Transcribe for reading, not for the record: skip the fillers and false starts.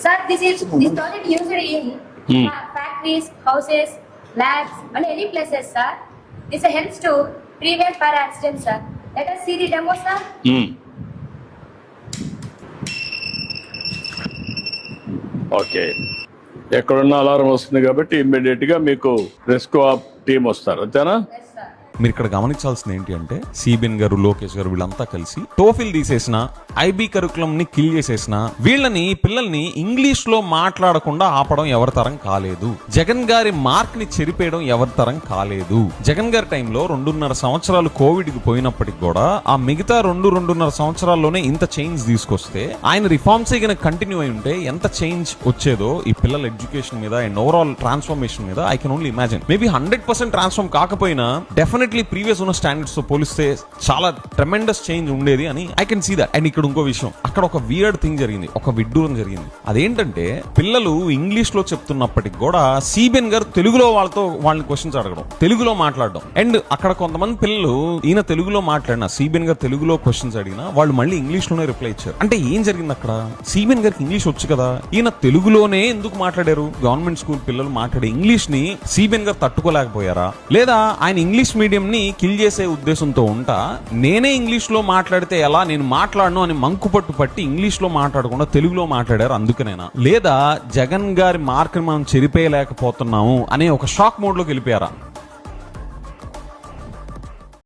Sir, this project used in factories, houses, labs, and any places, sir. This helps to prevent fire accidents, sir. Let us see the demo, sir. Okay, ఎక్కడున్న alarm వస్తుంది కాబట్టి immediate గా మీకు rescue team వస్తారు, అంతేనా? Yes, sir. మీరు ఇక్కడ గమనించాల్సింది ఏంటి అంటే సిబిఎన్ గారు, లోకేష్ గారు వీళ్ళంతా కలిసి టోఫిల్ తీసేసిన, ఐబీ కరికులం ని కిల్ చేసేసిన, వీళ్ళని పిల్లల్ని ఇంగ్లీష్ లో మాట్లాడకుండా ఆపడం ఎవరి తరం కాలేదు. జగన్ గారి మార్క్ ని చెరిపేయడం ఎవరి తరం కాలేదు. జగన్ గారి టైంలో 2.5 సంవత్సరాలు కోవిడ్ కి పోయినప్పటికి కూడా ఆ మిగతా 2.5 సంవత్సరాల్లోనే ఇంత చేంజ్ తీసుకొస్తే, ఆయన రిఫార్మ్స్ కంటిన్యూ అయి ఉంటే ఎంత చేంజ్ వచ్చేదో ఈ పిల్లల ఎడ్యుకేషన్ మీద అండ్ ఓవరాల్ ట్రాన్స్ఫర్మేషన్ మీద I can only imagine. Maybe 100% transform కాకపోయినా డెఫినెట్లీ ప్రీవియస్ ఉన్న స్టాండర్డ్స్ తో పోలిస్తే చాలా ట్రెమెండస్ చేంజ్ ఉండేది అని I can see that. And ఇక్కడ ఇంకో విషయం, అక్కడ ఒక వియర్డ్ థింగ్ జరిగింది, ఒక విడ్డూరం జరిగింది. అదేంటంటే పిల్లలు ఇంగ్లీష్ లో చెప్తున్నప్పటికి కూడా సిబిఎన్ గారు తెలుగులో వాళ్ళని క్వశ్చన్స్ అడగడం, తెలుగులో మాట్లాడడం. అండ్ అక్కడ కొంతమంది పిల్లలు ఈయన తెలుగులో మాట్లాడినా, సిబిఎన్ గారు తెలుగులో క్వశ్చన్స్ అడిగినా వాళ్ళు మళ్ళీ ఇంగ్లీష్ లోనే రిప్లై ఇచ్చారు. అంటే ఏం జరిగింది అక్కడ? సిబిఎన్ గారికి ఇంగ్లీష్ వచ్చు కదా, ఈయన తెలుగులోనే ఎందుకు మాట్లాడారు? గవర్నమెంట్ స్కూల్ పిల్లలు మాట్లాడే ఇంగ్లీష్ ని సిబిఎన్ గారు తట్టుకోలేకపోయారా? లేదా ఆయన ఇంగ్లీష్ మీడియం ని కిల్ చేసే ఉద్దేశంతో ఉంటా, నేనే ఇంగ్లీష్ లో మాట్లాడితే ఎలా, నేను మాట్లాడను అని మంకు పట్టి ఇంగ్లీష్ లో మాట్లాడకుండా తెలుగులో మాట్లాడారు అందుకనేనా? లేదా జగన్ గారి మార్క్ ని మనం చెరిపేయలేకపోతున్నాము అనే ఒక షాక్ మోడ్ లోకి వెళ్ళిపోయారా?